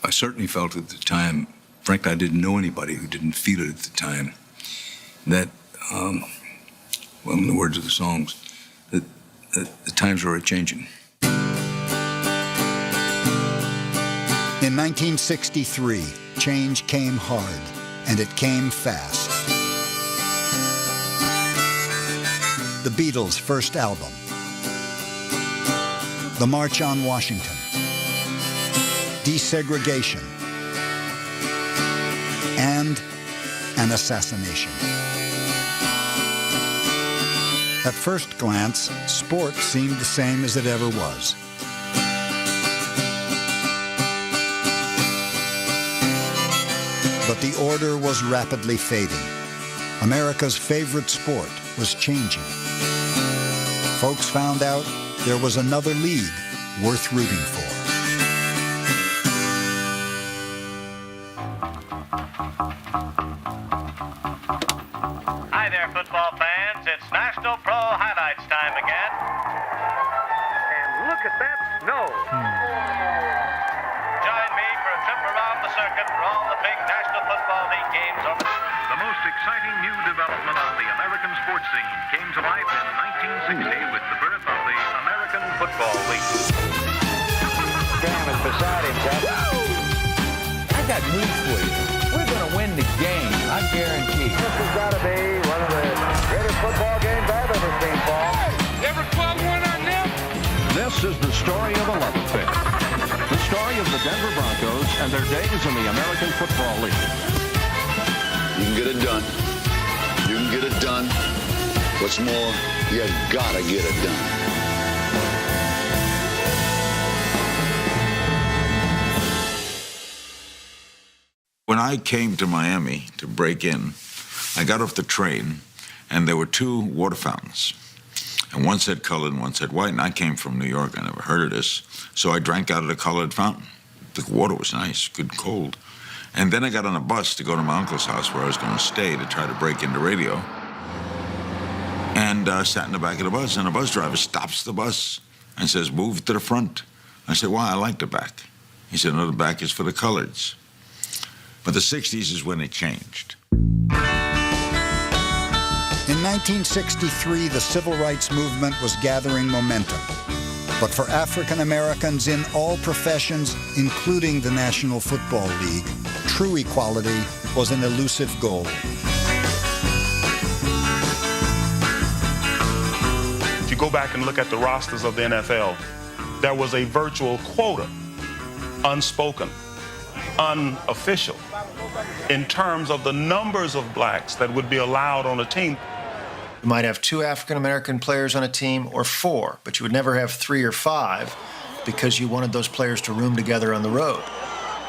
I certainly felt at the time, frankly, I didn't know anybody who didn't feel it at the time, that, well, in the words of the songs, that the times were a-changin'. In 1963, change came hard, and it came fast. The Beatles' first album, the March on Washington, desegregation, and an assassination. At first glance, sport seemed the same as it ever was. But the order was rapidly fading. America's favorite sport was changing. Folks found out there was another league worth rooting for. Hi there, football fans. It's National Pro Highlights time again. And look at that snow. Join me for a trip around the circuit for all the big National Football League games over the most exciting new development on the American sports scene came to life in 1960 with the birth of the American Football League. Graham is beside himself. I got news for you. We're going to win the game, I guarantee. This has got to be one of the greatest football games I've ever seen, Paul. Every club win on them? This is the story of a love affair. The story of the Denver Broncos and their days in the American Football League. You can get it done. You can get it done. What's more, you gotta get it done. When I came to Miami to break in, I got off the train, and there were two water fountains. And one said colored and one said white, and I came from New York. I never heard of this. So I drank out of the colored fountain. The water was nice, good and cold. And then I got on a bus to go to my uncle's house where I was going to stay to try to break into radio. And sat in the back of the bus, and the bus driver stops the bus and says, "Move to the front." I said, "Why? I like the back." He said, "No, the back is for the coloreds." But the 60s is when it changed. In 1963, the civil rights movement was gathering momentum. But for African Americans in all professions, including the National Football League, true equality was an elusive goal. If you go back and look at the rosters of the NFL, there was a virtual quota, unspoken, unofficial, in terms of the numbers of blacks that would be allowed on a team. You might have 2 African-American players on a team or 4, but you would never have 3 or 5 because you wanted those players to room together on the road.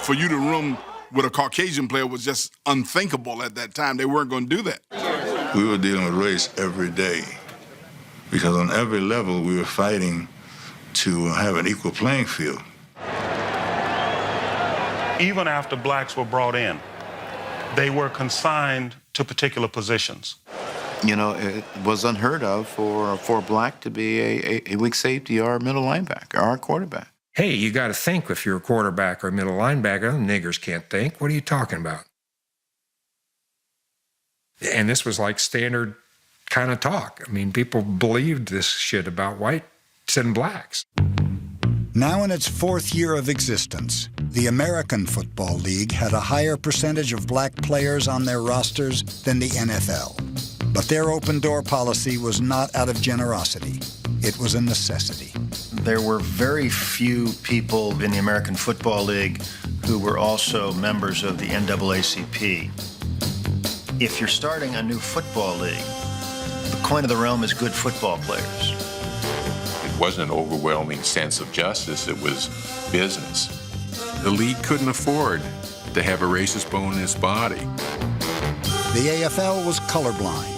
For you to room with a Caucasian player was just unthinkable at that time. They weren't going to do that. We were dealing with race every day because on every level we were fighting to have an equal playing field. Even after blacks were brought in, they were consigned to particular positions. You know, it was unheard of for a black to be a weak safety or a middle linebacker or a quarterback. Hey, you got to think if you're a quarterback or a middle linebacker. Niggers can't think. What are you talking about? And this was like standard kind of talk. I mean, people believed this shit about whites and blacks. Now in its 4th year of existence, the American Football League had a higher percentage of black players on their rosters than the NFL. But their open-door policy was not out of generosity. It was a necessity. There were very few people in the American Football League who were also members of the NAACP. If you're starting a new football league, the coin of the realm is good football players. It wasn't an overwhelming sense of justice, it was business. The league couldn't afford to have a racist bone in its body. The AFL was colorblind,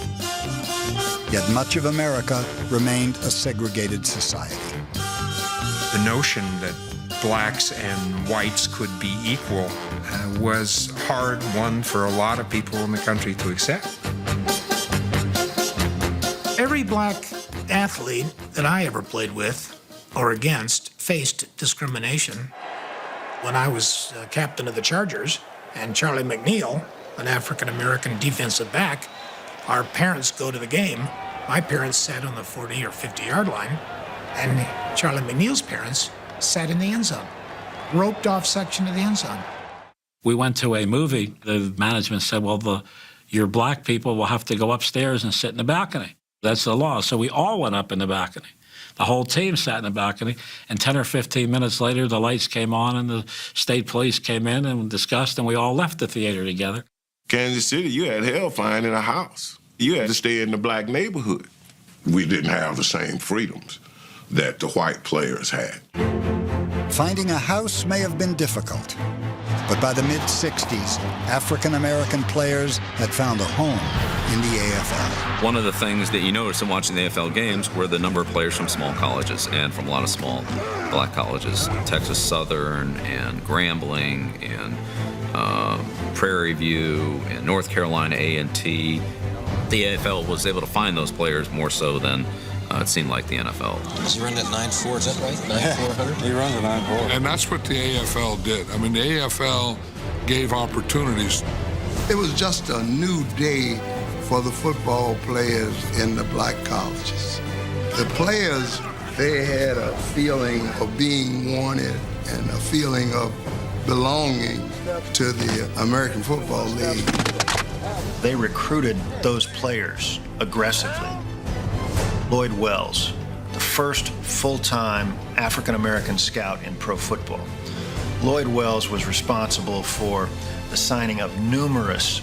yet much of America remained a segregated society. The notion that blacks and whites could be equal was hard one for a lot of people in the country to accept. Every black athlete that I ever played with or against faced discrimination. When I was captain of the Chargers, and Charlie McNeil, an African-American defensive back, our parents go to the game. My parents sat on the 40 or 50-yard line, and Charlie McNeil's parents sat in the end zone, roped off section of the end zone. We went to a movie. The management said, well, your black people will have to go upstairs and sit in the balcony. That's the law. So we all went up in the balcony. The whole team sat in the balcony, and 10 or 15 minutes later, the lights came on, and the state police came in and discussed, and we all left the theater together. Kansas City, you had hell flying in a house. You had to stay in the black neighborhood. We didn't have the same freedoms that the white players had. Finding a house may have been difficult, but by the mid-'60s, African-American players had found a home in the AFL. One of the things that you noticed in watching the AFL games were the number of players from small colleges and from a lot of small black colleges. Texas Southern and Grambling and Prairie View and North Carolina A&T. The AFL was able to find those players more so than it seemed like the NFL. Does he run that 9.4, is that right? 9.400? He runs a 9.4. And that's what the AFL did. I mean, the AFL gave opportunities. It was just a new day for the football players in the black colleges. The players, they had a feeling of being wanted and a feeling of belonging to the American Football League. They recruited those players aggressively. Lloyd Wells, the first full-time African-American scout in pro football. Lloyd Wells was responsible for the signing of numerous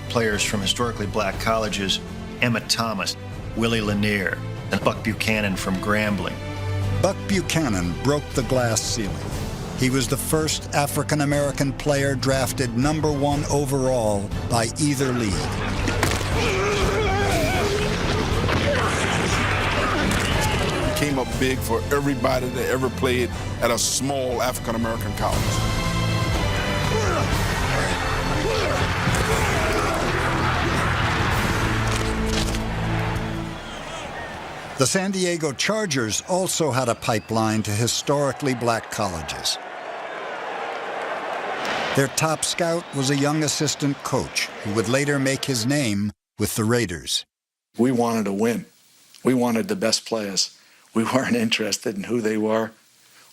players from historically black colleges, Emmett Thomas, Willie Lanier, and Buck Buchanan from Grambling. Buck Buchanan broke the glass ceiling. He was the first African-American player drafted #1 overall by either league. Came up big for everybody that ever played at a small African-American college. The San Diego Chargers also had a pipeline to historically black colleges. Their top scout was a young assistant coach who would later make his name with the Raiders. We wanted to win. We wanted the best players. We weren't interested in who they were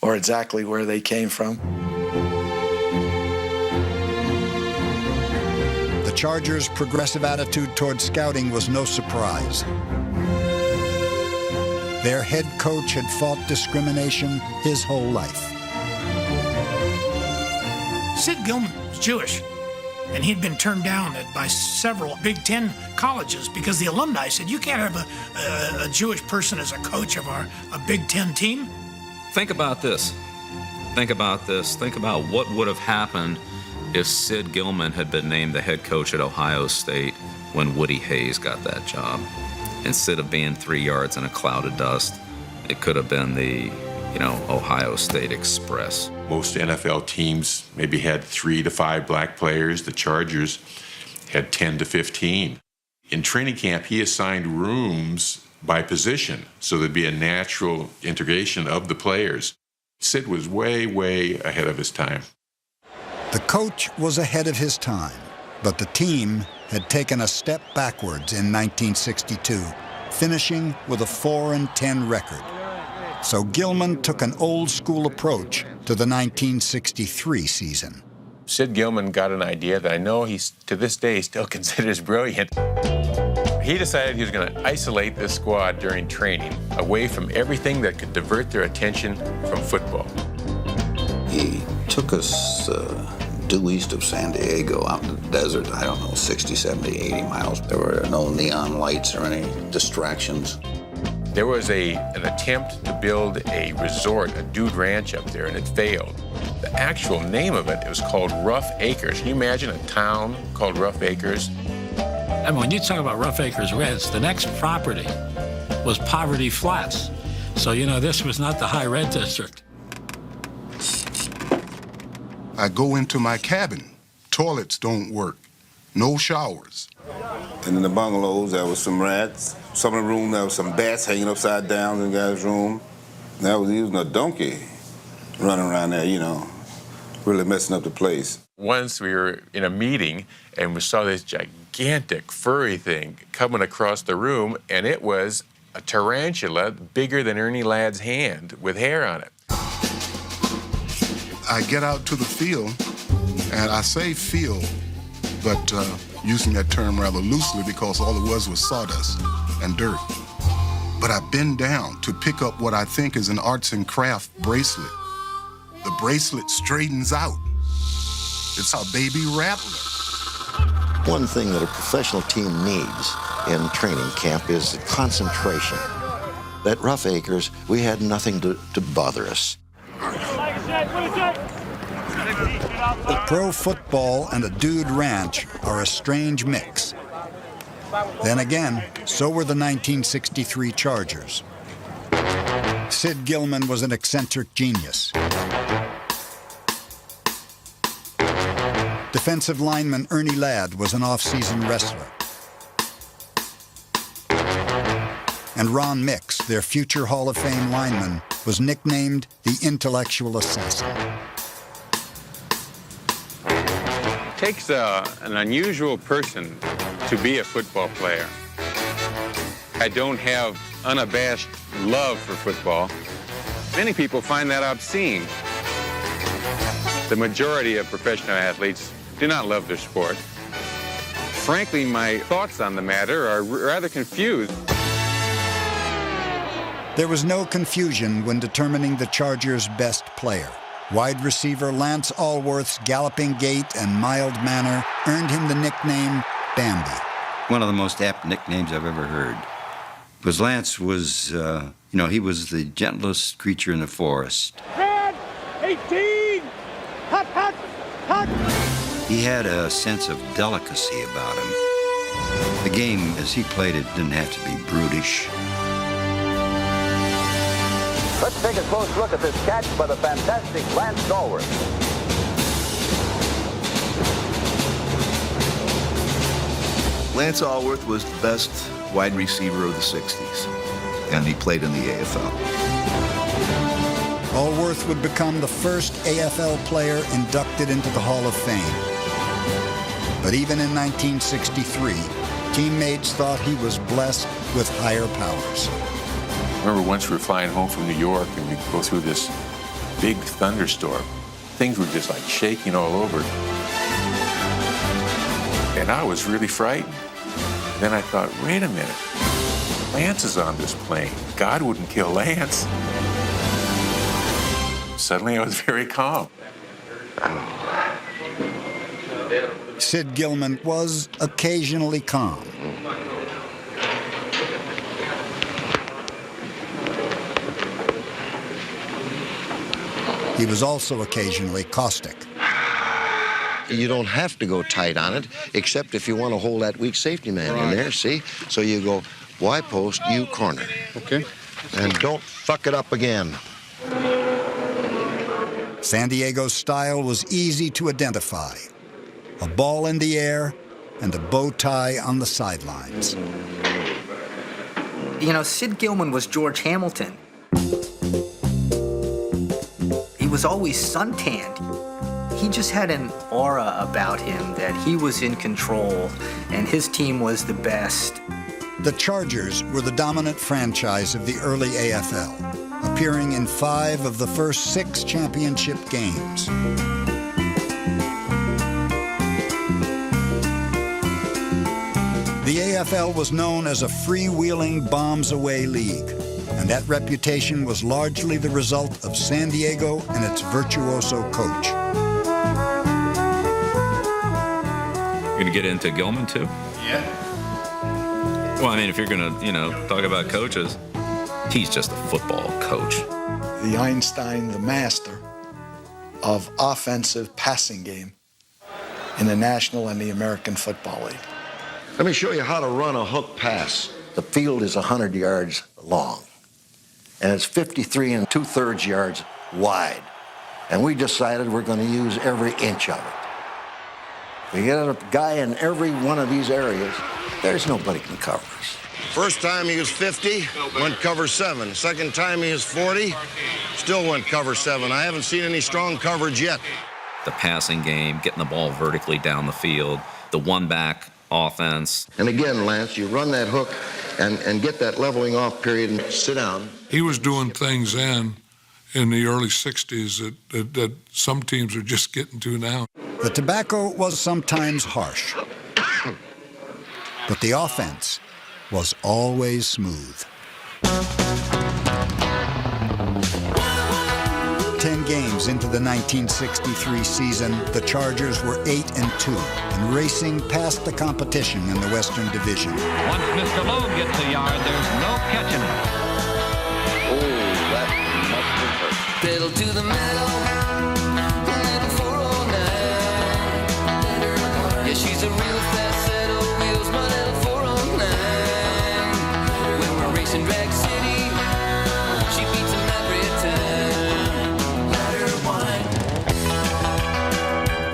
or exactly where they came from. The Chargers' progressive attitude toward scouting was no surprise. Their head coach had fought discrimination his whole life. Sid Gilman was Jewish, and he'd been turned down by several Big Ten colleges because the alumni said, you can't have a Jewish person as a coach of a Big Ten team. Think about this. Think about this. Think about what would have happened if Sid Gilman had been named the head coach at Ohio State when Woody Hayes got that job. Instead of being 3 yards in a cloud of dust, it could have been the, Ohio State Express. Most NFL teams maybe had 3 to 5 black players. The Chargers had 10 to 15. In training camp, he assigned rooms by position, so there'd be a natural integration of the players. Sid was way, way ahead of his time. The coach was ahead of his time, but the team had taken a step backwards in 1962, finishing with a 4-10 record. So Gilman took an old-school approach to the 1963 season. Sid Gilman got an idea that I know to this day, still considers brilliant. He decided he was going to isolate this squad during training, away from everything that could divert their attention from football. He took us due east of San Diego, out in the desert, 60, 70, 80 miles. There were no neon lights or any distractions. There was an attempt to build a resort, a dude ranch up there, and it failed. The actual name of it was called Rough Acres. Can you imagine a town called Rough Acres? I mean, when you talk about Rough Acres Ranch, the next property was Poverty Flats. So, this was not the high rent district. I go into my cabin. Toilets don't work. No showers. And in the bungalows, there was some rats. Some of the room, there was some bats hanging upside down in the guy's room. That was using a donkey running around there, really messing up the place. Once we were in a meeting and we saw this gigantic furry thing coming across the room, and it was a tarantula bigger than Ernie Ladd's hand with hair on it. I get out to the field, and I say field, but using that term rather loosely because all it was sawdust and dirt. But I bend down to pick up what I think is an arts and craft bracelet. The bracelet straightens out. It's a baby rattler. One thing that a professional team needs in training camp is concentration. At Rough Acres, we had nothing to bother us. Pro football and a dude ranch are a strange mix. Then again, so were the 1963 Chargers. Sid Gilman was an eccentric genius. Defensive lineman Ernie Ladd was an off-season wrestler. And Ron Mix, their future Hall of Fame lineman, was nicknamed the Intellectual Assassin. It takes an unusual person to be a football player. I don't have unabashed love for football. Many people find that obscene. The majority of professional athletes do not love their sport. Frankly, my thoughts on the matter are rather confused. There was no confusion when determining the Chargers' best player. Wide receiver Lance Allworth's galloping gait and mild manner earned him the nickname Bambi. One of the most apt nicknames I've ever heard. Because Lance was, he was the gentlest creature in the forest. 10, 18, hut, hut, hut. He had a sense of delicacy about him. The game, as he played it, didn't have to be brutish. Let's take a close look at this catch by the fantastic Lance Allworth. Lance Allworth was the best wide receiver of the 60s, and he played in the AFL. Allworth would become the first AFL player inducted into the Hall of Fame. But even in 1963, teammates thought he was blessed with higher powers. I remember once we were flying home from New York and we go through this big thunderstorm. Things were just like shaking all over. And I was really frightened. Then I thought, wait a minute. Lance is on this plane. God wouldn't kill Lance. Suddenly I was very calm. Sid Gilman was occasionally calm. He was also occasionally caustic. You don't have to go tight on it, except if you want to hold that weak safety man in there, see? So you go Y post, U corner. Okay. And don't fuck it up again. San Diego's style was easy to identify. A ball in the air and a bow tie on the sidelines. You know, Sid Gilman was George Hamilton. He was always suntanned. He just had an aura about him that he was in control and his team was the best. The Chargers were the dominant franchise of the early AFL, appearing in 5 of the first 6 championship games. The AFL was known as a freewheeling bombs-away league, and that reputation was largely the result of San Diego and its virtuoso coach. You're going to get into Gilman, too? Yeah. Well, I mean, if you're going to, talk about coaches, he's just a football coach. The Einstein, the master of offensive passing game in the National and the American Football League. Let me show you how to run a hook pass. The field is 100 yards long, and it's 53 2/3 yards wide. And we decided we're going to use every inch of it. We get a guy in every one of these areas, there's nobody can cover us. First time he was 50, went cover 7. Second time he was 40, still went cover 7. I haven't seen any strong coverage yet. the passing game, getting the ball vertically down the field, the one-back offense. And again, Lance, you run that hook and get that leveling off period and sit down. He was doing things then in the early 60s that some teams are just getting to now. The tobacco was sometimes harsh, but the offense was always smooth. 10 games into the 1963 season, the Chargers were 8-2 and racing past the competition in the Western Division. Once Mr. Lowe gets a yard, there's no catching it. Oh, that must have hurt. Pedal to the metal, little 409. Yeah, she's a real fast set of wheels, my little 409. When we're racing Drag City, she beats them every time.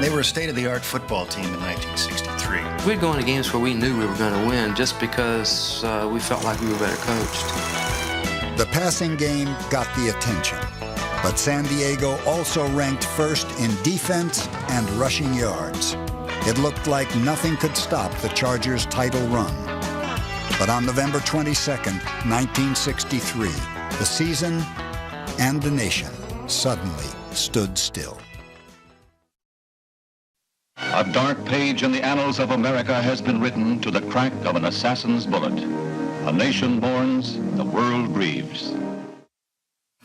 They were a state-of-the-art football team in 1963. We'd go into games where we knew we were going to win just because we felt like we were better coached. The passing game got the attention, but San Diego also ranked first in defense and rushing yards. It looked like nothing could stop the Chargers' title run. But on November 22nd, 1963, the season and the nation suddenly stood still. A dark page in the annals of America has been written to the crack of an assassin's bullet. A nation mourns, the world grieves.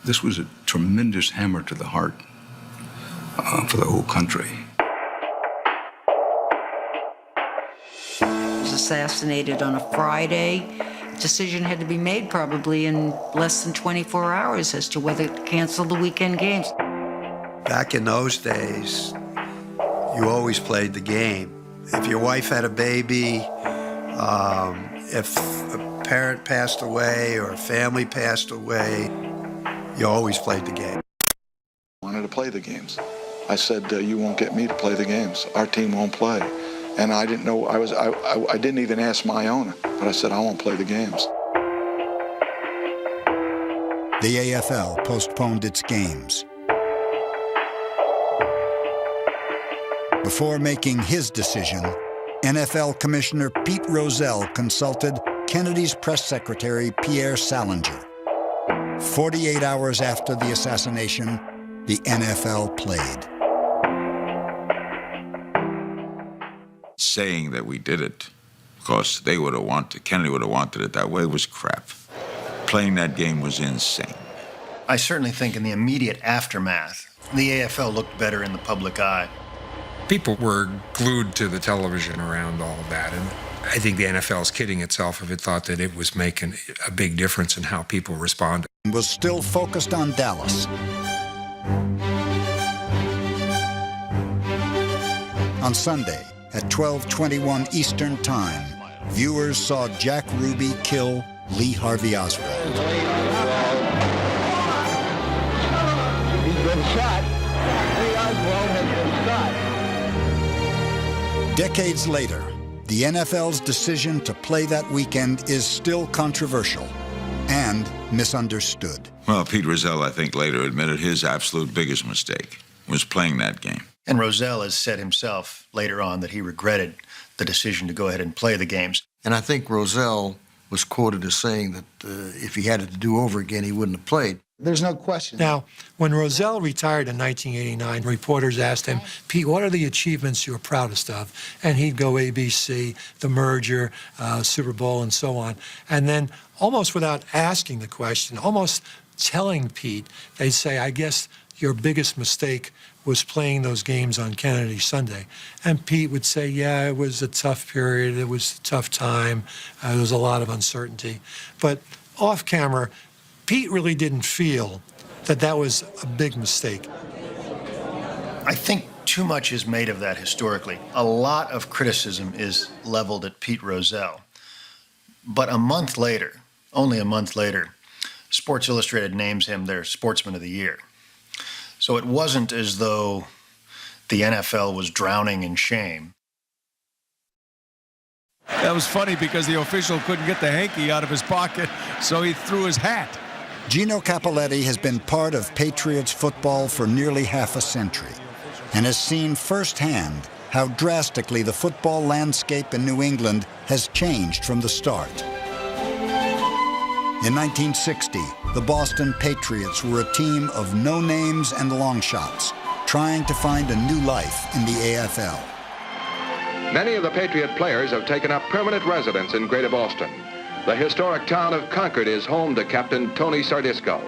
This was a tremendous hammer to the heart for the whole country. He was assassinated on a Friday. Decision had to be made probably in less than 24 hours as to whether to cancel the weekend games. Back in those days, you always played the game. If your wife had a baby, if a parent passed away or a family passed away, you always played the game. I wanted to play the games. I said, you won't get me to play the games. Our team won't play. And I didn't know, I didn't even ask my owner, but I said, I won't play the games. The AFL postponed its games. Before making his decision, NFL Commissioner Pete Rozelle consulted Kennedy's press secretary, Pierre Salinger. 48 hours after the assassination, the NFL played. Saying that we did it because they would have wanted, Kennedy would have wanted it that way, was crap. Playing that game was insane. I certainly think in the immediate aftermath, the AFL looked better in the public eye. People were glued to the television around all of that, and I think the NFL is kidding itself if it thought that it was making a big difference in how people responded. Was still focused on Dallas. On Sunday, at 12:21 Eastern Time, viewers saw Jack Ruby kill Lee Harvey Oswald. He's been shot. Lee Oswald has been shot. Decades later, the NFL's decision to play that weekend is still controversial and misunderstood. Well, Pete Rozelle, I think, later admitted his absolute biggest mistake was playing that game. And Rozelle has said himself later on that he regretted the decision to go ahead and play the games. And I think Rozelle was quoted as saying that if he had it to do over again, he wouldn't have played. There's no question. Now, when Rozelle retired in 1989, reporters asked him, Pete, what are the achievements you're proudest of? And he'd go ABC, the merger, Super Bowl, and so on. And then almost without asking the question, almost telling Pete, they'd say, I guess your biggest mistake was playing those games on Kennedy Sunday. And Pete would say, yeah, it was a tough period. It was a tough time. There was a lot of uncertainty. But off camera, Pete really didn't feel that that was a big mistake. I think too much is made of that historically. A lot of criticism is leveled at Pete Rozelle. But a month later, only a month later, Sports Illustrated names him their Sportsman of the Year. So it wasn't as though the NFL was drowning in shame. That was funny because the official couldn't get the hanky out of his pocket, so he threw his hat. Gino Cappelletti has been part of Patriots football for nearly half a century. and has seen firsthand how drastically the football landscape in New England has changed from the start. In 1960, the Boston Patriots were a team of no-names and long shots, trying to find a new life in the AFL. Many of the Patriot players have taken up permanent residence in Greater Boston. The historic town of Concord is home to Captain Tony Sardisco.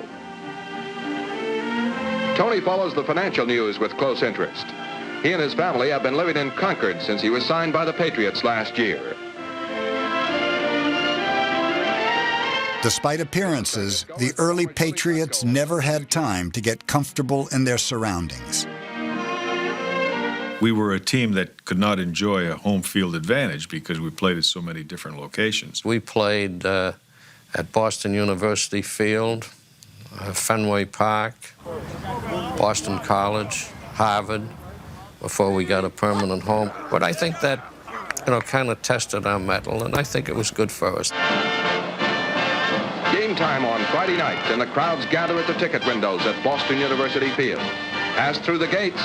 Tony follows the financial news with close interest. He and his family have been living in Concord since he was signed by the Patriots last year. Despite appearances, the early Patriots never had time to get comfortable in their surroundings. We were a team that could not enjoy a home field advantage because we played at so many different locations. We played at Boston University Field, Fenway Park, Boston College, Harvard, before we got a permanent home. But I think that, kind of tested our mettle, and I think it was good for us. Game time on Friday night, and the crowds gather at the ticket windows at Boston University Field, pass through the gates,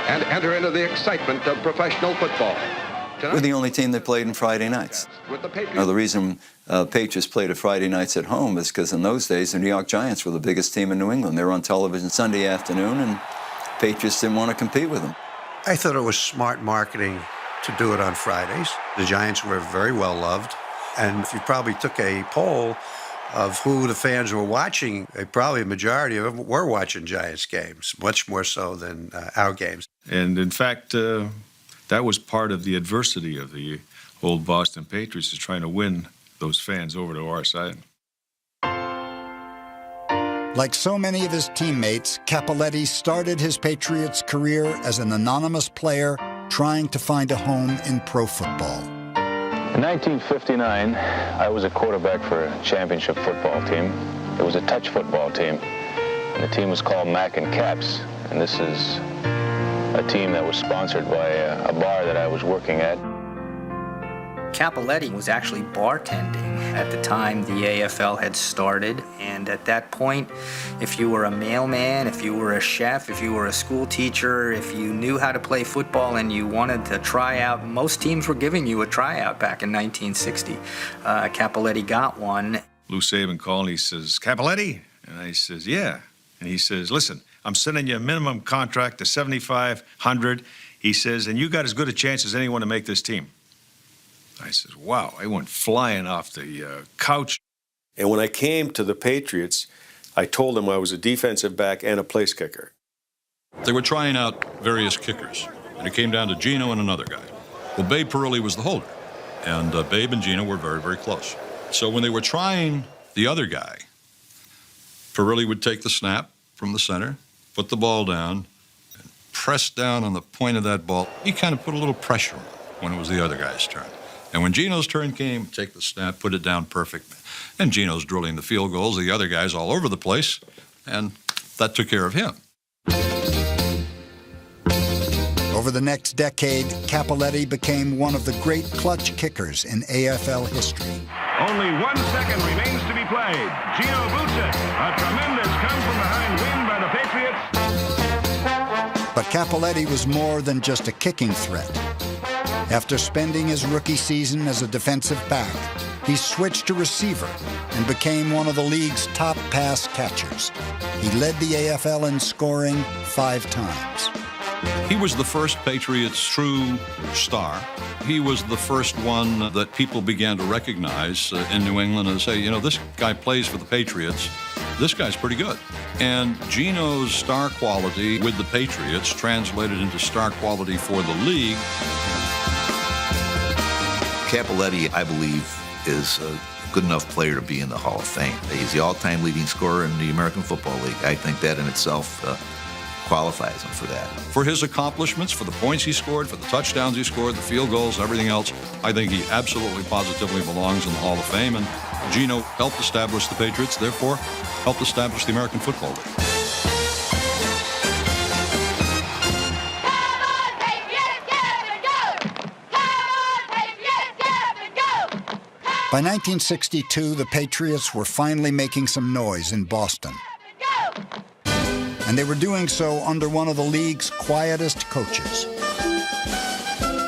and enter into the excitement of professional football. We're the only team that played on Friday nights. The reason Patriots played at Friday nights at home is because in those days, the New York Giants were the biggest team in New England. They were on television Sunday afternoon, and Patriots didn't want to compete with them. I thought it was smart marketing to do it on Fridays. The Giants were very well loved, and if you probably took a poll of who the fans were watching, probably a majority of them were watching Giants games, much more so than our games. And in fact, that was part of the adversity of the old Boston Patriots, is trying to win those fans over to our side. Like so many of his teammates, Cappelletti started his Patriots career as an anonymous player trying to find a home in pro football. In 1959, I was a quarterback for a championship football team. It was a touch football team, and the team was called Mac and Caps, and this is a team that was sponsored by a bar that I was working at. Cappelletti was actually bartending at the time the AFL had started, and at that point, if you were a mailman, if you were a chef, if you were a school teacher, if you knew how to play football and you wanted to try out, most teams were giving you a tryout back in 1960. Cappelletti got one. Lou Saban called and he says, "Cappelletti?" And I says, "Yeah." And he says, "Listen, I'm sending you a minimum contract to $7,500. He says, "and you got as good a chance as anyone to make this team." I said, wow, I went flying off the couch. And when I came to the Patriots, I told them I was a defensive back and a place kicker. They were trying out various kickers, and it came down to Gino and another guy. Well, Babe Parilli was the holder, and Babe and Gino were very, very close. So when they were trying the other guy, Parilli would take the snap from the center, put the ball down, and press down on the point of that ball. He kind of put a little pressure on it when it was the other guy's turn. And when Gino's turn came, take the snap, put it down perfect. And Gino's drilling the field goals, the other guy's all over the place, and that took care of him. Over the next decade, Cappelletti became one of the great clutch kickers in AFL history. Only 1 second remains to be played. Gino boots it. A tremendous come-from-behind win by the Patriots. But Cappelletti was more than just a kicking threat. After spending his rookie season as a defensive back, he switched to receiver and became one of the league's top pass catchers. He led the AFL in scoring 5 times. He was the first Patriots true star. He was the first one that people began to recognize in New England and say, this guy plays for the Patriots. This guy's pretty good. And Gino's star quality with the Patriots translated into star quality for the league. Cappelletti, I believe, is a good enough player to be in the Hall of Fame. He's the all-time leading scorer in the American Football League. I think that in itself qualifies him for that. For his accomplishments, for the points he scored, for the touchdowns he scored, the field goals, everything else, I think he absolutely, positively belongs in the Hall of Fame. And Gino helped establish the Patriots, therefore helped establish the American Football League. By 1962, the Patriots were finally making some noise in Boston. and they were doing so under one of the league's quietest coaches.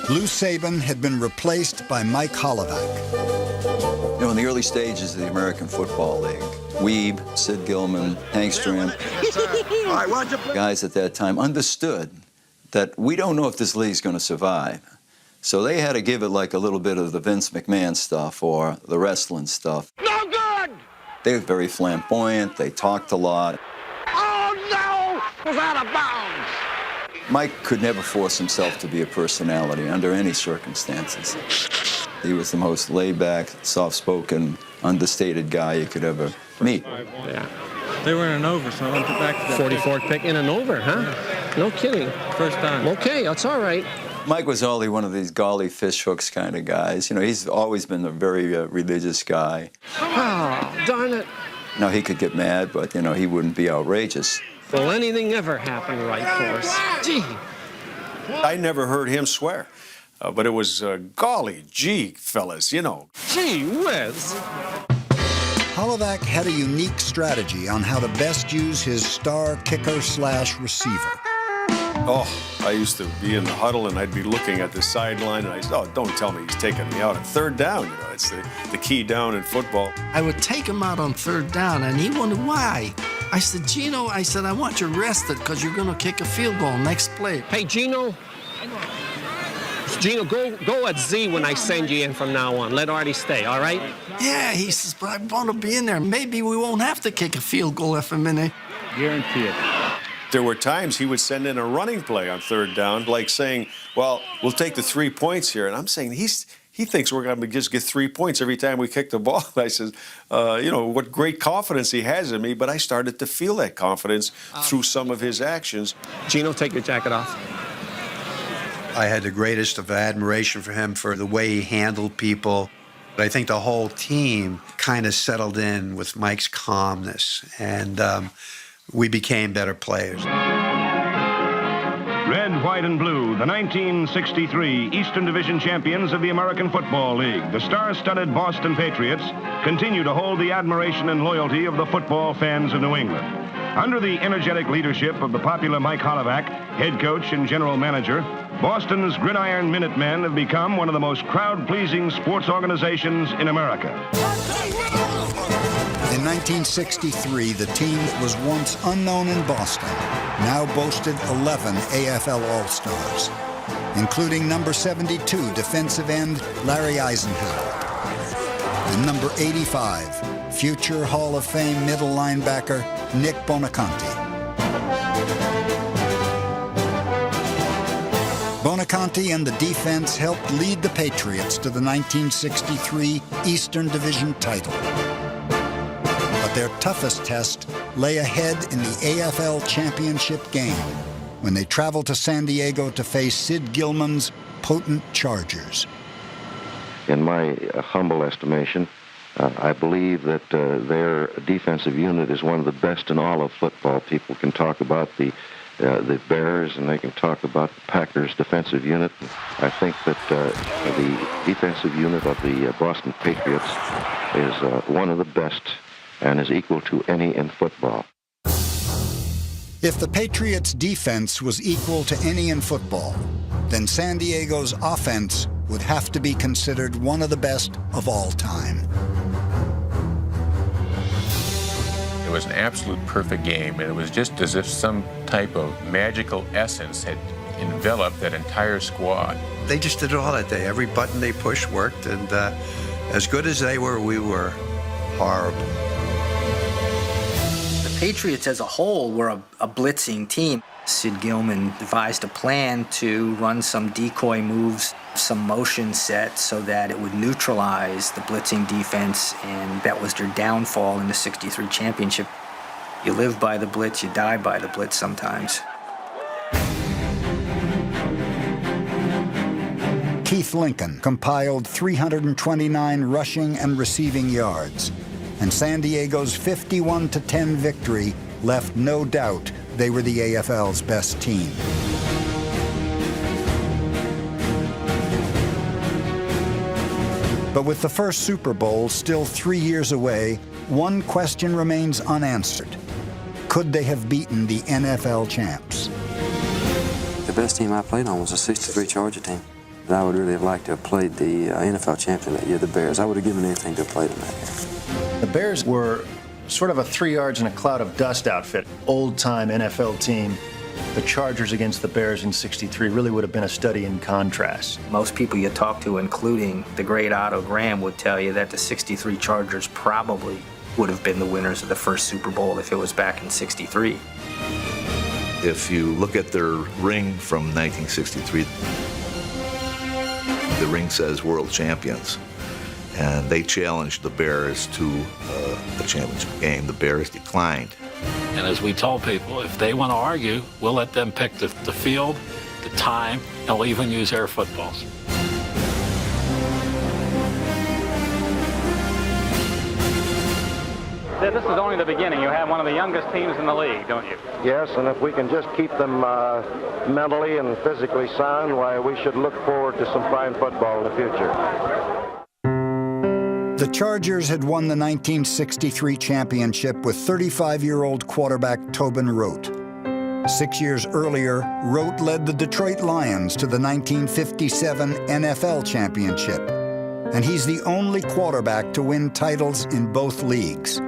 Lou Saban had been replaced by Mike Holovac. You know, in the early stages of the American Football League, Weeb, Sid Gilman, Hank Stram, guys at that time understood that we don't know if this league's going to survive. So they had to give it like a little bit of the Vince McMahon stuff or the wrestling stuff. No good! They were very flamboyant. They talked a lot. Oh, no! It was out of bounds! Mike could never force himself to be a personality under any circumstances. He was the most laid-back, soft-spoken, understated guy you could ever meet. Yeah. They were in an over, so I went back to that 44th pick in an over, huh? Yeah. No kidding. First time. Okay, that's all right. Mike was only one of these golly fish hooks kind of guys. You know, he's always been a very religious guy. Oh, darn it. Now, he could get mad, but, you know, he wouldn't be outrageous. Will anything ever happen right for us? Gee. I never heard him swear, but it was, golly gee, fellas, you know. Gee whiz. Holovac had a unique strategy on how to best use his star kicker/receiver. Oh, I used to be in the huddle, and I'd be looking at the sideline, and I said, oh, don't tell me he's taking me out at third down. You know, it's the key down in football. I would take him out on third down, and he wondered why. I said, Gino, I want you rested because you're going to kick a field goal next play. Hey, Gino, go at Z when I send you in from now on. Let Artie stay, all right? Yeah, he says, but I want to be in there. Maybe we won't have to kick a field goal after a minute. Guarantee it. There were times he would send in a running play on third down, like saying, well, we'll take the 3 points here. And I'm saying he thinks we're going to just get 3 points every time we kick the ball. I said, you know, what great confidence he has in me. But I started to feel that confidence through some of his actions. Gino, take your jacket off. I had the greatest of admiration for him for the way he handled people. I think the whole team kind of settled in with Mike's calmness, and we became better players. Red, white, and blue, the 1963 Eastern Division champions of the American Football League, the star-studded Boston Patriots, continue to hold the admiration and loyalty of the football fans of New England. Under the energetic leadership of the popular Mike Holovac, head coach and general manager, Boston's Gridiron Minutemen have become one of the most crowd-pleasing sports organizations in America. In 1963, the team was once unknown in Boston, now boasted 11 AFL All-Stars, including number 72 defensive end Larry Eisenhower, and number 85, future Hall of Fame middle linebacker Nick Bonaconti. Bonaconti and the defense helped lead the Patriots to the 1963 Eastern Division title. But their toughest test lay ahead in the AFL Championship game when they traveled to San Diego to face Sid Gilman's potent Chargers. In my humble estimation, I believe that their defensive unit is one of the best in all of football. People can talk about the Bears, and they can talk about the Packers' defensive unit. I think that the defensive unit of the Boston Patriots is one of the best and is equal to any in football. If the Patriots' defense was equal to any in football, then San Diego's offense would have to be considered one of the best of all time. It was an absolute perfect game, and it was just as if some type of magical essence had enveloped that entire squad. They just did it all that day. Every button they pushed worked, and as good as they were, we were horrible. The Patriots as a whole were a blitzing team. Sid Gilman devised a plan to run some decoy moves, some motion sets so that it would neutralize the blitzing defense, and that was their downfall in the '63 championship. You live by the blitz, you die by the blitz sometimes. Keith Lincoln compiled 329 rushing and receiving yards, and San Diego's 51-10 victory left no doubt they were the AFL's best team. But with the first Super Bowl still 3 years away, one question remains unanswered. Could they have beaten the NFL champs? The best team I played on was a 63 Charger team. I would really have liked to have played the NFL champion that year, the Bears. I would have given anything to have played them that year. The Bears were sort of a 3 yards in a cloud of dust outfit, old-time NFL team. The Chargers against the Bears in '63 really would have been a study in contrast. Most people you talk to, including the great Otto Graham, would tell you that the '63 Chargers probably would have been the winners of the first Super Bowl if it was back in '63. If you look at their ring from 1963, the ring says world champions, and they challenged the Bears to a championship game. The Bears declined. And as we told people, if they want to argue, we'll let them pick the field, the time, and we'll even use air footballs. This is only the beginning. You have one of the youngest teams in the league, don't you? Yes, and if we can just keep them mentally and physically sound, why, we should look forward to some fine football in the future. The Chargers had won the 1963 championship with 35-year-old quarterback Tobin Rote. 6 years earlier, Rote led the Detroit Lions to the 1957 NFL championship, and he's the only quarterback to win titles in both leagues.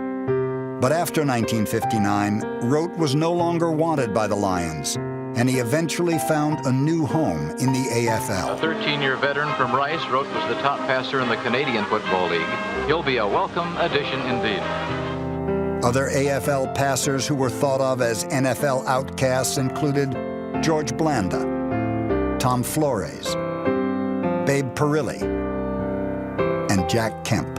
But after 1959, Rote was no longer wanted by the Lions, and he eventually found a new home in the AFL. A 13-year veteran from Rice, Rote was the top passer in the Canadian Football League. He'll be a welcome addition indeed. Other AFL passers who were thought of as NFL outcasts included George Blanda, Tom Flores, Babe Parilli, and Jack Kemp.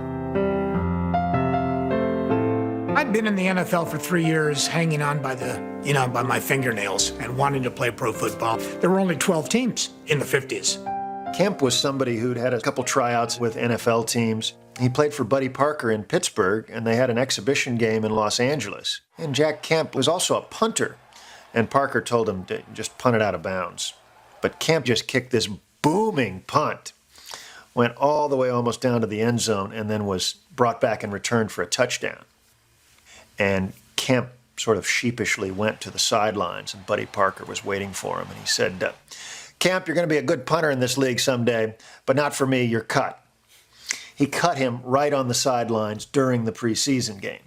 I'd been in the NFL for 3 years, hanging on by by my fingernails and wanting to play pro football. There were only 12 teams in the 50s. Kemp was somebody who'd had a couple tryouts with NFL teams. He played for Buddy Parker in Pittsburgh, and they had an exhibition game in Los Angeles. And Jack Kemp was also a punter, and Parker told him to just punt it out of bounds. But Kemp just kicked this booming punt, went all the way almost down to the end zone, and then was brought back and returned for a touchdown. And Kemp sort of sheepishly went to the sidelines, and Buddy Parker was waiting for him. And he said, Kemp, you're going to be a good punter in this league someday, but not for me, you're cut. He cut him right on the sidelines during the preseason game.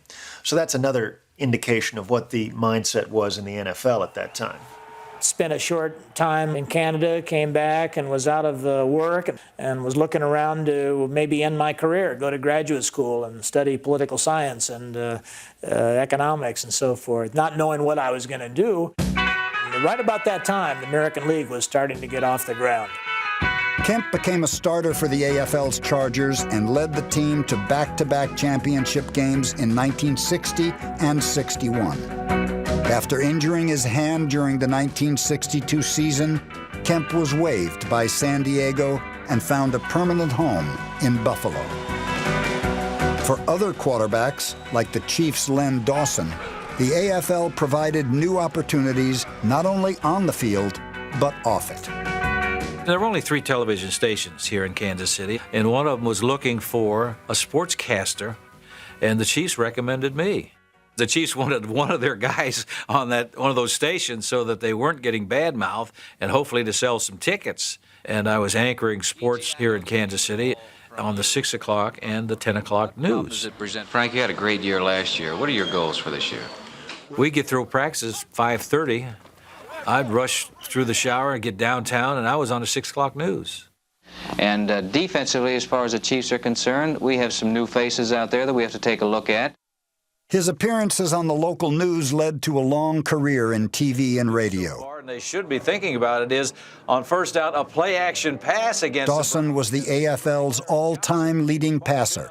So that's another indication of what the mindset was in the NFL at that time. Spent a short time in Canada, came back and was out of work and was looking around to maybe end my career, go to graduate school and study political science and economics and so forth, not knowing what I was going to do. And right about that time, the American League was starting to get off the ground. Kemp became a starter for the AFL's Chargers and led the team to back-to-back championship games in 1960 and 61. After injuring his hand during the 1962 season, Kemp was waived by San Diego and found a permanent home in Buffalo. For other quarterbacks, like the Chiefs' Len Dawson, the AFL provided new opportunities not only on the field, but off it. There were only 3 television stations here in Kansas City, and one of them was looking for a sportscaster, and the Chiefs recommended me. The Chiefs wanted one of their guys on one of those stations so that they weren't getting bad-mouthed and hopefully to sell some tickets. And I was anchoring sports here in Kansas City on the 6 o'clock and the 10 o'clock news. Frank, you had a great year last year. What are your goals for this year? We get through practice 5:30. I'd rush through the shower and get downtown, and I was on the 6 o'clock news. And defensively, as far as the Chiefs are concerned, we have some new faces out there that we have to take a look at. His appearances on the local news led to a long career in TV and radio. And they should be thinking about it is, on first out, a play-action pass against... Dawson was the AFL's all-time leading passer.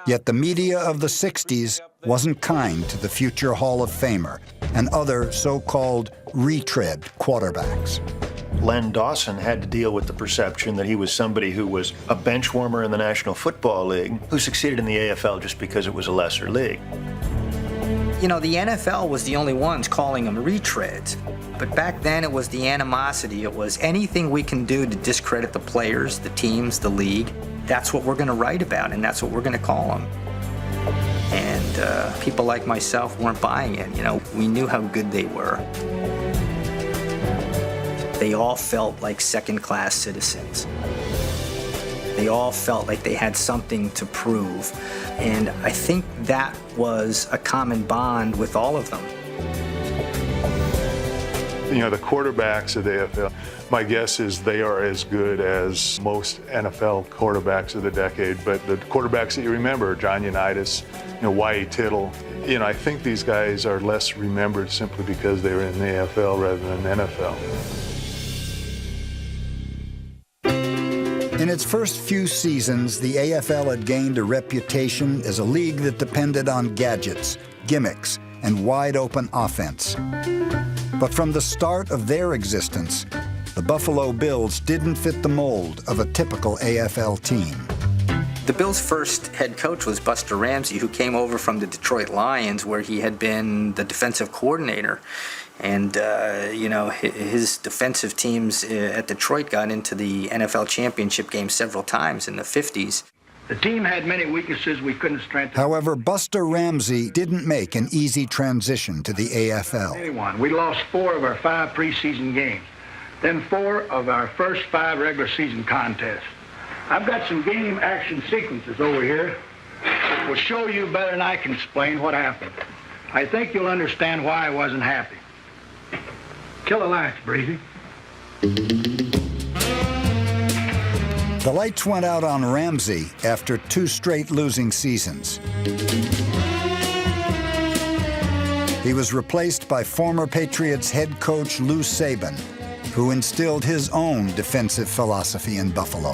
Yet the media of the 60s wasn't kind to the future Hall of Famer and other so-called retread quarterbacks. Len Dawson had to deal with the perception that he was somebody who was a bench warmer in the National Football League who succeeded in the AFL just because it was a lesser league. You know, the NFL was the only ones calling them retreads. But back then it was the animosity. It was anything we can do to discredit the players, the teams, the league. That's what we're going to write about, and that's what we're going to call them. And people like myself weren't buying it. You know, we knew how good they were. They all felt like second-class citizens. They all felt like they had something to prove. And I think that was a common bond with all of them. You know, the quarterbacks of the AFL, my guess is they are as good as most NFL quarterbacks of the decade. But the quarterbacks that you remember, John Unitas, you know, Y.E. Tittle, you know, I think these guys are less remembered simply because they were in the AFL rather than the NFL. In its first few seasons, the AFL had gained a reputation as a league that depended on gadgets, gimmicks, and wide-open offense. But from the start of their existence, the Buffalo Bills didn't fit the mold of a typical AFL team. The Bills' first head coach was Buster Ramsey, who came over from the Detroit Lions, where he had been the defensive coordinator. And, you know, his defensive teams at Detroit got into the NFL championship game several times in the 50s. The team had many weaknesses we couldn't strengthen. However, Buster Ramsey didn't make an easy transition to the AFL. We lost 4 of our 5 preseason games, then 4 of our first 5 regular season contests. I've got some game action sequences over here that will show you better than I can explain what happened. I think you'll understand why I wasn't happy. Kill the lights, Breezy. The lights went out on Ramsey after 2 straight losing seasons. He was replaced by former Patriots head coach Lou Saban, who instilled his own defensive philosophy in Buffalo.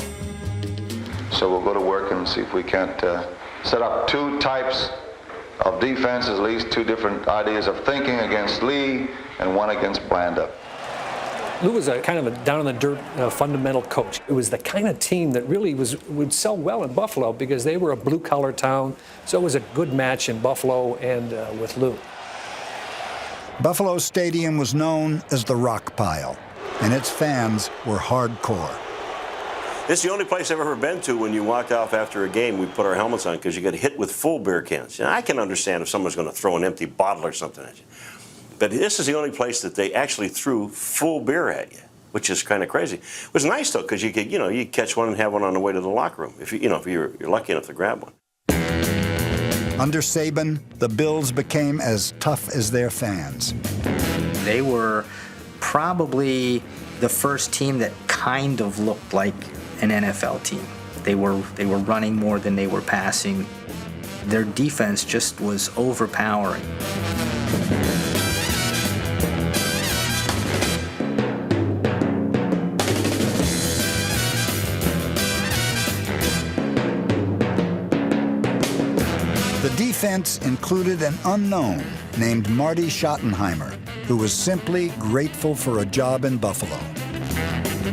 So we'll go to work and see if we can't set up 2 types of defense, at least 2 different ideas of thinking against Lee and 1 against Blanda. Lou was a kind of a down-in-the-dirt fundamental coach. It was the kind of team that really would sell well in Buffalo because they were a blue-collar town, so it was a good match in Buffalo and with Lou. Buffalo Stadium was known as the Rock Pile, and its fans were hardcore. This is the only place I've ever been to when you walk off after a game, we put our helmets on because you get hit with full beer cans. And I can understand if someone's going to throw an empty bottle or something at you. But this is the only place that they actually threw full beer at you, which is kind of crazy. It was nice, though, because you could, you know, you catch one and have one on the way to the locker room, if you know, if you're lucky enough to grab one. Under Saban, the Bills became as tough as their fans. They were probably the first team that kind of looked like an NFL team. They were running more than they were passing. Their defense just was overpowering. The defense included an unknown named Marty Schottenheimer, who was simply grateful for a job in Buffalo.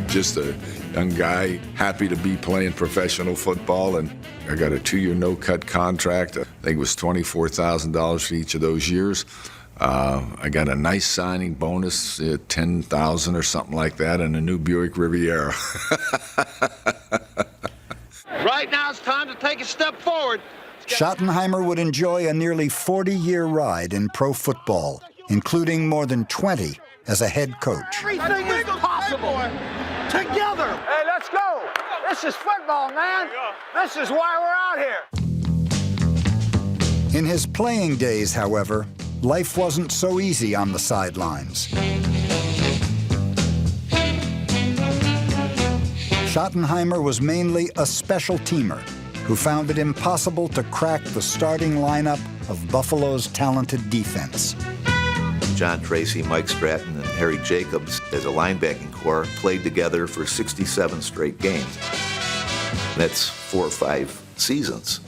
Just a young guy, happy to be playing professional football, and I got a 2-year no-cut contract. I think it was $24,000 for each of those years. I got a nice signing bonus, $10,000 or something like that, and a new Buick Riviera. Right now it's time to take a step forward. Schottenheimer would enjoy a nearly 40-year ride in pro football, including more than 20 as a head coach. Everything is possible. Together. Hey, let's go. This is football, man. This is why we're out here. In his playing days, however, life wasn't so easy on the sidelines. Schottenheimer was mainly a special teamer who found it impossible to crack the starting lineup of Buffalo's talented defense. John Tracy, Mike Stratton, and Harry Jacobs, as a linebacking core, played together for 67 straight games. That's 4 or 5 seasons.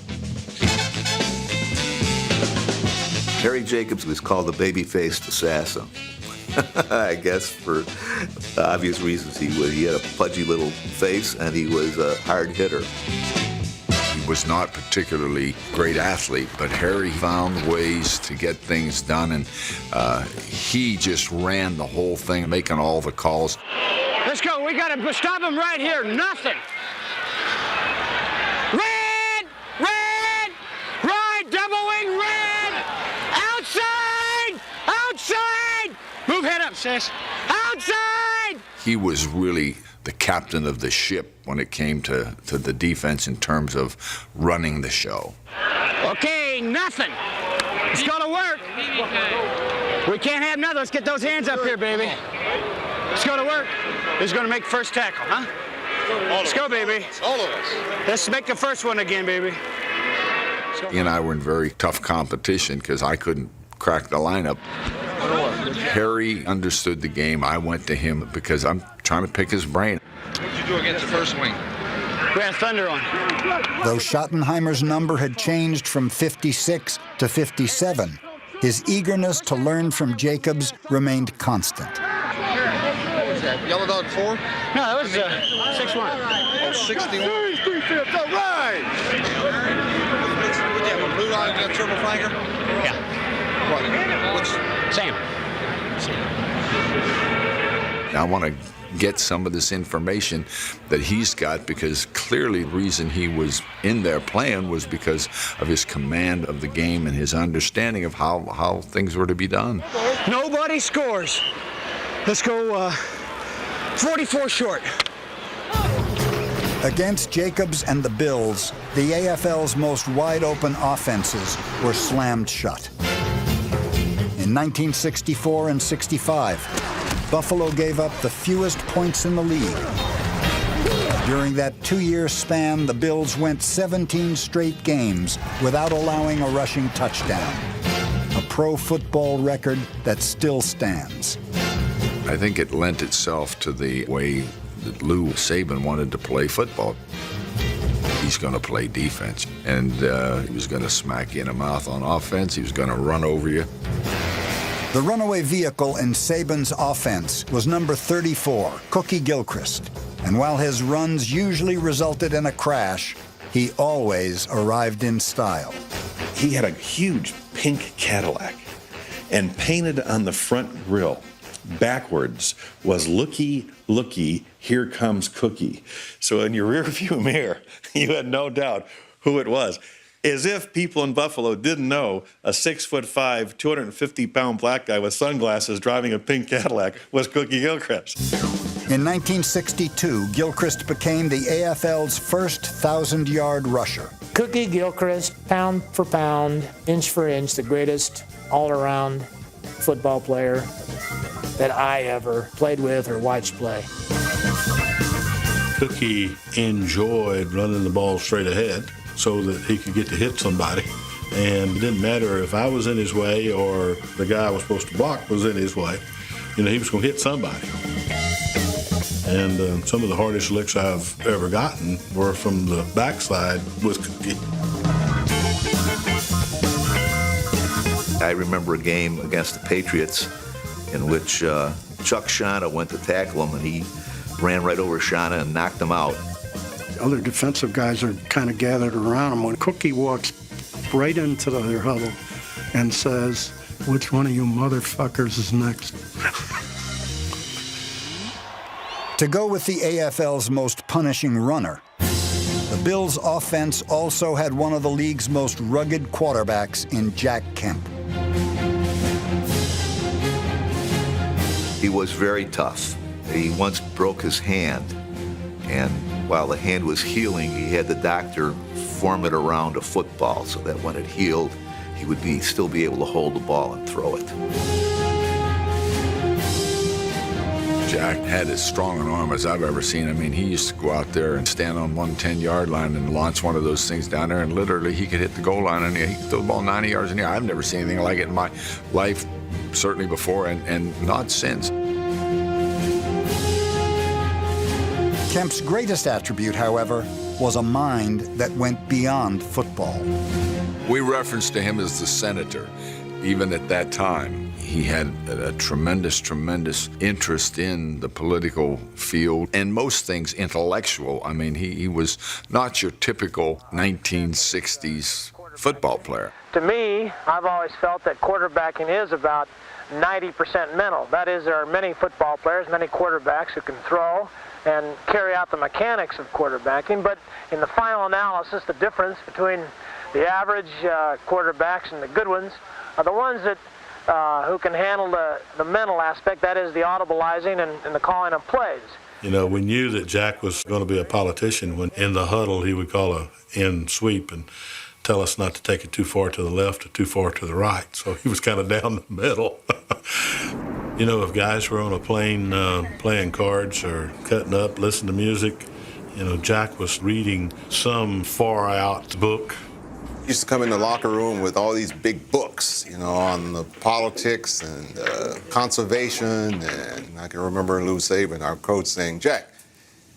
Harry Jacobs was called the baby-faced assassin. I guess for obvious reasons. He had a pudgy little face, and he was a hard hitter. He was not particularly great athlete, but Harry found ways to get things done, and he just ran the whole thing, making all the calls. Let's go. We got to stop him right here. Nothing. Red! Red! Right! Double wing says, outside! He was really the captain of the ship when it came to the defense in terms of running the show. Okay, nothing. It's gonna work. We can't have nothing. Let's get those hands up here, baby. It's gonna work. Who's gonna make first tackle, huh? Let's go, baby. All of us. Let's make the first one again, baby. He and I were in very tough competition because I couldn't crack the lineup. Harry understood the game. I went to him because I'm trying to pick his brain. What did you do against the first wing? We had thunder on. Though Schottenheimer's number had changed from 56 to 57, his eagerness to learn from Jacobs remained constant. What was that, Yellow Dog 4? No, that was 6-1. Oh, 61. 3/5, all right! What do you have, a blue line and a triple flanker? Yeah. What's Sam. I want to get some of this information that he's got because clearly the reason he was in there playing was because of his command of the game and his understanding of how things were to be done. Nobody scores. Let's go 44 short. Against Jacobs and the Bills, the AFL's most wide-open offenses were slammed shut. In 1964 and 65, Buffalo gave up the fewest points in the league. During that 2-year span, the Bills went 17 straight games without allowing a rushing touchdown, a pro football record that still stands. I think it lent itself to the way that Lou Saban wanted to play football. He's going to play defense, and he was going to smack you in the mouth on offense. He was going to run over you. The runaway vehicle in Saban's offense was number 34, Cookie Gilchrist. And while his runs usually resulted in a crash, he always arrived in style. He had a huge pink Cadillac, and painted on the front grille backwards was "Looky, looky, here comes Cookie." So in your rearview mirror, you had no doubt who it was. As if people in Buffalo didn't know a 6'5", 250-pound black guy with sunglasses driving a pink Cadillac was Cookie Gilchrist. In 1962, Gilchrist became the AFL's first 1,000-yard rusher. Cookie Gilchrist, pound for pound, inch for inch, the greatest all-around football player that I ever played with or watched play. Cookie enjoyed running the ball straight ahead so that he could get to hit somebody. And it didn't matter if I was in his way or the guy I was supposed to block was in his way. You know, he was going to hit somebody. And some of the hardest licks I've ever gotten were from the backside with Cookie. I remember a game against the Patriots in which Chuck Shauna went to tackle him, and he ran right over Shauna and knocked him out. Other defensive guys are kind of gathered around him when Cookie walks right into their huddle and says, "Which one of you motherfuckers is next?" To go with the AFL's most punishing runner, the Bills' offense also had one of the league's most rugged quarterbacks in Jack Kemp. He was very tough. He once broke his hand, and while the hand was healing, he had the doctor form it around a football so that when it healed, he would still be able to hold the ball and throw it. Jack had as strong an arm as I've ever seen. I mean, he used to go out there and stand on 110-yard line and launch one of those things down there, and literally he could hit the goal line and he could throw the ball 90 yards in the air. I've never seen anything like it in my life, certainly before and not since. Kemp's greatest attribute, however, was a mind that went beyond football. We referenced to him as the senator. Even at that time, he had a tremendous interest in the political field and most things intellectual. I mean, he was not your typical 1960s football player. To me, I've always felt that quarterbacking is about 90% mental. That is, there are many football players, many quarterbacks who can throw and carry out the mechanics of quarterbacking, but in the final analysis, the difference between the average quarterbacks and the good ones are the ones that who can handle the mental aspect, that is the audibilizing and the calling of plays. You know, we knew that Jack was going to be a politician when in the huddle he would call a end sweep and tell us not to take it too far to the left or too far to the right. So he was kind of down the middle. You know, if guys were on a plane playing cards or cutting up, listening to music, you know, Jack was reading some far out book. He used to come in the locker room with all these big books, you know, on the politics and conservation. And I can remember Lou Saban, our coach, saying, "Jack,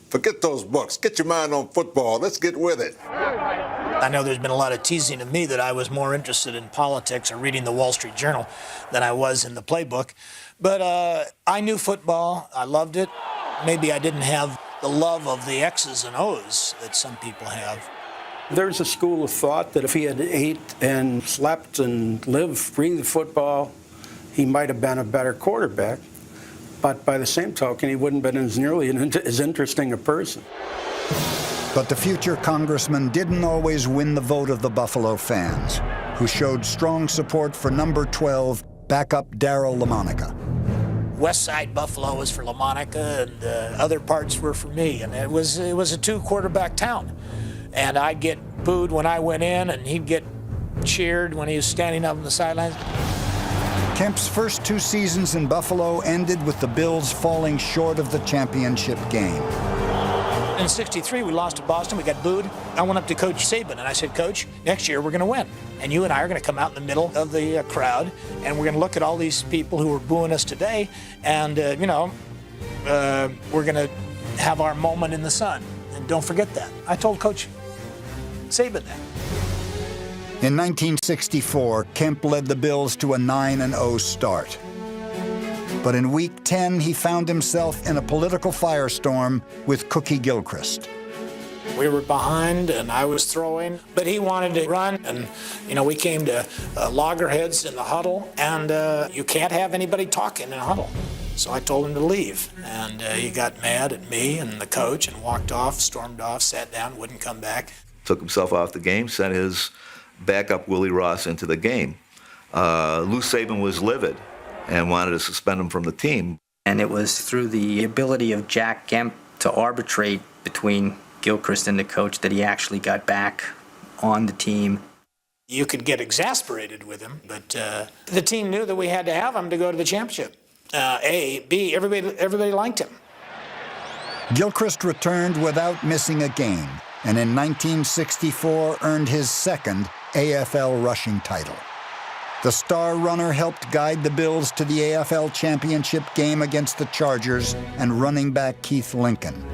forget those books. Get your mind on football. Let's get with it." I know there's been a lot of teasing of me that I was more interested in politics or reading the Wall Street Journal than I was in the playbook. But I knew football. I loved it. Maybe I didn't have the love of the X's and O's that some people have. There's a school of thought that if he had ate and slept and lived, breathed football, he might have been a better quarterback. But by the same token, he wouldn't have been as nearly as interesting a person. But the future congressman didn't always win the vote of the Buffalo fans, who showed strong support for number 12, backup Darryl LaMonica. West Side Buffalo was for LaMonica, and other parts were for me. And it was a two-quarterback town. And I'd get booed when I went in, and he'd get cheered when he was standing up on the sidelines. Kemp's first 2 seasons in Buffalo ended with the Bills falling short of the championship game. In '63, we lost to Boston. We got booed. I went up to Coach Saban, and I said, "Coach, next year we're going to win. And you and I are going to come out in the middle of the crowd, and we're going to look at all these people who are booing us today, and, we're going to have our moment in the sun. And don't forget that." I told Coach Saban that. In 1964, Kemp led the Bills to a 9-0 start. But in Week 10, he found himself in a political firestorm with Cookie Gilchrist. We were behind, and I was throwing, but he wanted to run. And, we came to loggerheads in the huddle, and you can't have anybody talking in a huddle. So I told him to leave, and he got mad at me and the coach and walked off, stormed off, sat down, wouldn't come back. Took himself off the game, sent his backup Willie Ross into the game. Lou Saban was livid and wanted to suspend him from the team. And it was through the ability of Jack Kemp to arbitrate between Gilchrist and the coach that he actually got back on the team. You could get exasperated with him, but the team knew that we had to have him to go to the championship. A, B, everybody liked him. Gilchrist returned without missing a game, and in 1964 earned his second AFL rushing title. The star runner helped guide the Bills to the AFL championship game against the Chargers and running back Keith Lincoln.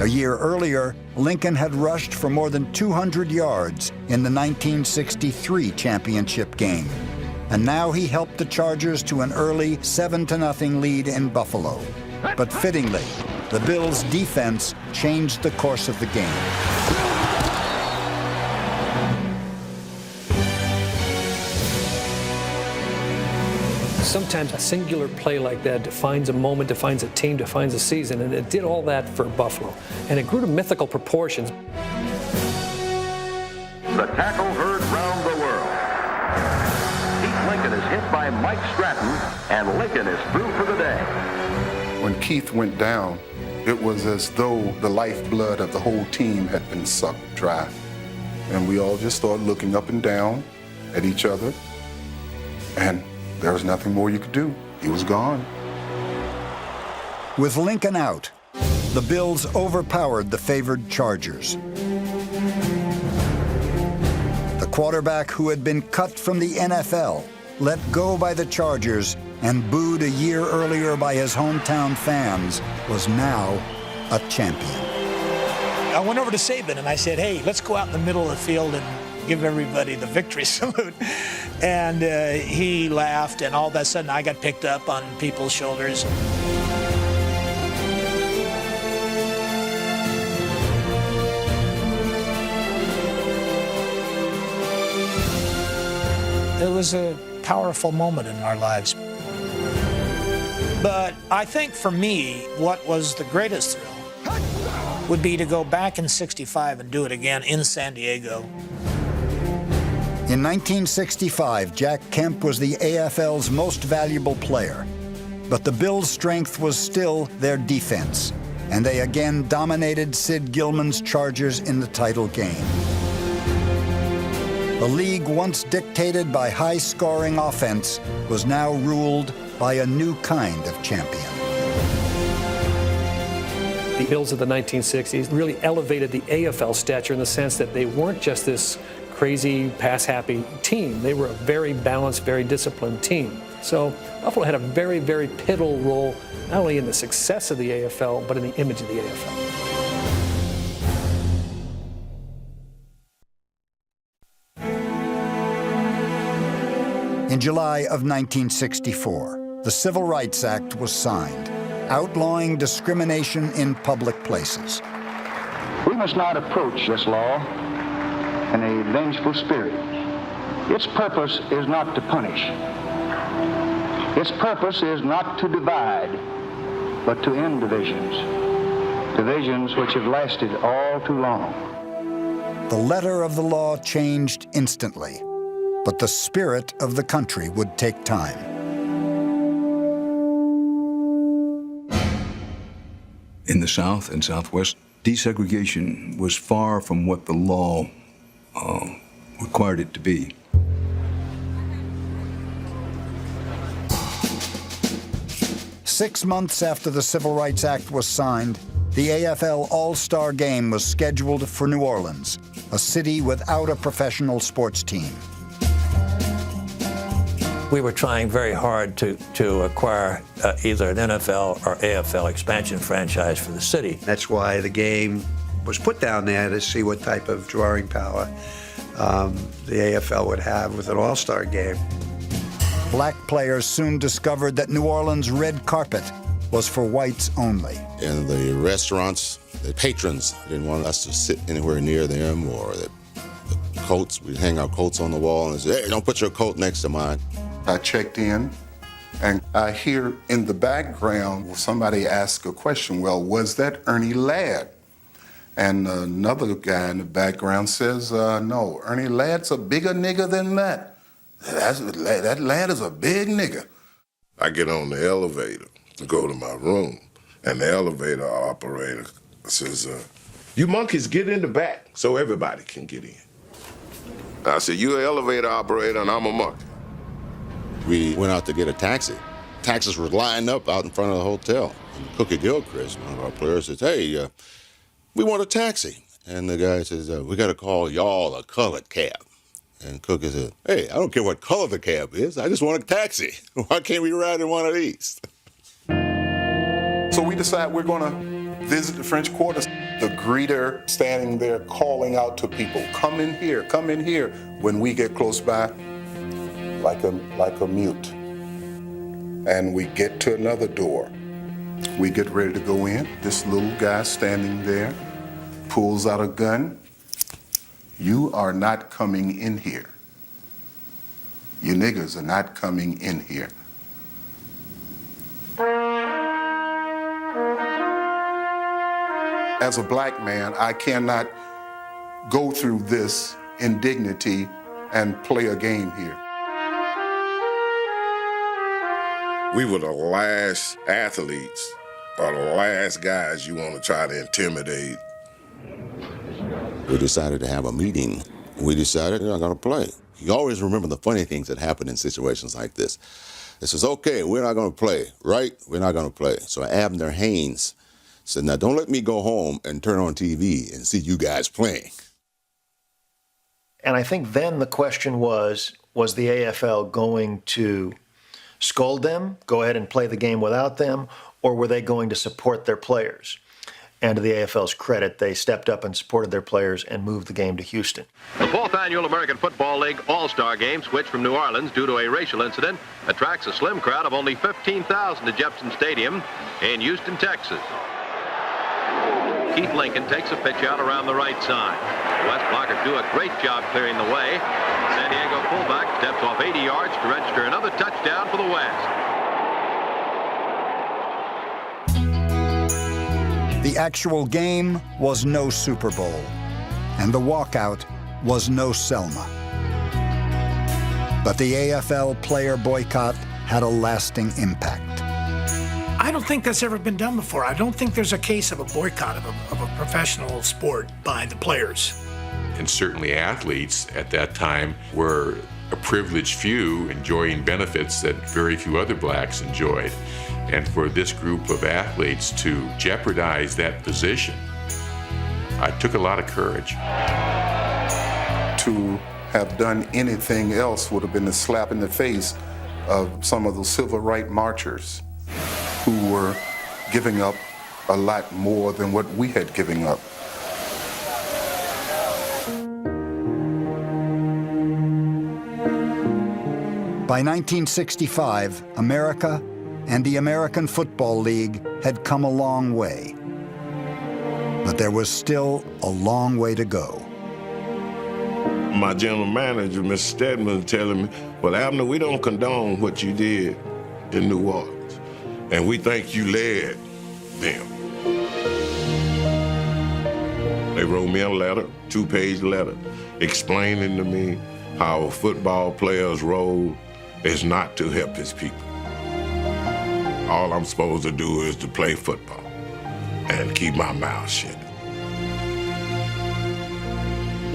A year earlier, Lincoln had rushed for more than 200 yards in the 1963 championship game. And now he helped the Chargers to an early 7-0 lead in Buffalo. But fittingly, the Bills' defense changed the course of the game. Sometimes a singular play like that defines a moment, defines a team, defines a season, and it did all that for Buffalo. And it grew to mythical proportions. The tackle heard round the world. Keith Lincoln is hit by Mike Stratton, and Lincoln is through for the day. When Keith went down, it was as though the lifeblood of the whole team had been sucked dry. And we all just started looking up and down at each other, and there was nothing more you could do. He was gone. With Lincoln out, the Bills overpowered the favored Chargers. The quarterback who had been cut from the NFL, let go by the Chargers, and booed a year earlier by his hometown fans, was now a champion. I went over to Saban and I said, "Hey, let's go out in the middle of the field and give everybody the victory salute." And he laughed, and all of a sudden I got picked up on people's shoulders. It was a powerful moment in our lives. But I think for me, what was the greatest thrill would be to go back in '65 and do it again in San Diego. In 1965, Jack Kemp was the AFL's most valuable player. But the Bills' strength was still their defense, and they again dominated Sid Gilman's Chargers in the title game. The league, once dictated by high-scoring offense, was now ruled by a new kind of champion. The Bills of the 1960s really elevated the AFL stature in the sense that they weren't just this crazy, pass-happy team. They were a very balanced, very disciplined team. So Buffalo had a very, very pivotal role, not only in the success of the AFL, but in the image of the AFL. In July of 1964, the Civil Rights Act was signed, outlawing discrimination in public places. We must not approach this law in a vengeful spirit. Its purpose is not to punish. Its purpose is not to divide, but to end divisions. Divisions which have lasted all too long. The letter of the law changed instantly, but the spirit of the country would take time. In the South and Southwest, desegregation was far from what the law required it to be. Six months after the Civil Rights Act was signed, the AFL All-Star Game was scheduled for New Orleans, a city without a professional sports team. We were trying very hard to acquire either an NFL or AFL expansion franchise for the city. That's why the game was put down there to see what type of drawing power the AFL would have with an all-star game. Black players soon discovered that New Orleans' red carpet was for whites only. In the restaurants, the patrons didn't want us to sit anywhere near them, or the coats, we'd hang our coats on the wall and say, hey, don't put your coat next to mine. I checked in, and I hear in the background somebody ask a question, well, was that Ernie Ladd? And another guy in the background says, no, Ernie Ladd's a bigger nigga than that. That Ladd is a big nigga. I get on the elevator to go to my room, and the elevator operator says, you monkeys get in the back so everybody can get in. I said, you're an elevator operator and I'm a monkey. We went out to get a taxi. Taxis were lined up out in front of the hotel. And Cookie Gilchrist, one of our players, says, hey, we want a taxi. And the guy says, we got to call y'all a colored cab. And Cookie said, hey, I don't care what color the cab is. I just want a taxi. Why can't we ride in one of these? So we decide we're going to visit the French Quarter. The greeter standing there calling out to people, come in here, come in here. When we get close by, like a mute. And we get to another door. We get ready to go in. This little guy standing there pulls out a gun. You are not coming in here. You niggas are not coming in here. As a black man, I cannot go through this indignity and play a game here. We were the last athletes or the last guys you want to try to intimidate. We decided to have a meeting. We decided we're not going to play. You always remember the funny things that happen in situations like this. It says, okay, we're not going to play, right? We're not going to play. So Abner Haynes said, now don't let me go home and turn on TV and see you guys playing. And I think then the question was the AFL going to scold them, go ahead and play the game without them, or were they going to support their players? And to the AFL's credit, they stepped up and supported their players and moved the game to Houston. The 4th Annual American Football League All-Star Game, switched from New Orleans due to a racial incident, attracts a slim crowd of only 15,000 to Jepson Stadium in Houston, Texas. Keith Lincoln takes a pitch out around the right side. The West blockers do a great job clearing the way. San Diego fullback steps off 80 yards to register another touchdown for the West. The actual game was no Super Bowl, and the walkout was no Selma. But the AFL player boycott had a lasting impact. I don't think that's ever been done before. I don't think there's a case of a boycott of a professional sport by the players. And certainly athletes at that time were a privileged few enjoying benefits that very few other blacks enjoyed. And for this group of athletes to jeopardize that position, it took a lot of courage. To have done anything else would have been a slap in the face of some of those civil rights marchers who were giving up a lot more than what we had given up. By 1965, America and the American Football League had come a long way. But there was still a long way to go. My general manager, Mr. Stedman, was telling me, well, Abner, we don't condone what you did in New Orleans, and we think you led them. They wrote me a letter, 2-page letter, explaining to me how a football player's role is not to help his people. All I'm supposed to do is to play football and keep my mouth shut.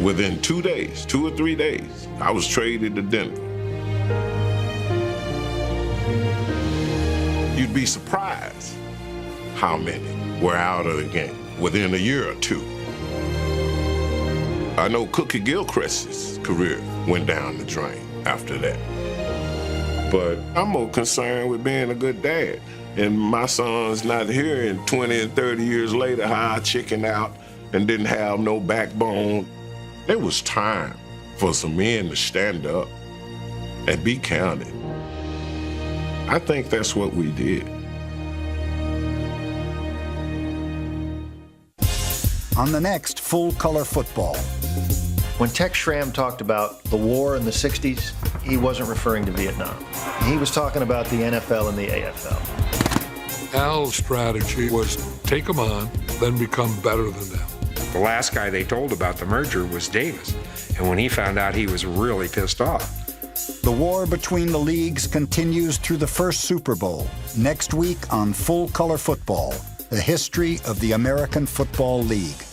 Within 2 days, 2 or 3 days, I was traded to Denver. You'd be surprised how many were out of the game within a year or two. I know Cookie Gilchrist's career went down the drain after that. But I'm more concerned with being a good dad. And my son's not hearing 20 and 30 years later how I chickened out and didn't have no backbone. There was time for some men to stand up and be counted. I think that's what we did. On the next Full Color Football. When Tex Schramm talked about the war in the 60s, he wasn't referring to Vietnam. He was talking about the NFL and the AFL. Al's strategy was take them on, then become better than them. The last guy they told about the merger was Davis, and when he found out, he was really pissed off. The war between the leagues continues through the first Super Bowl, next week on Full Color Football, the history of the American Football League.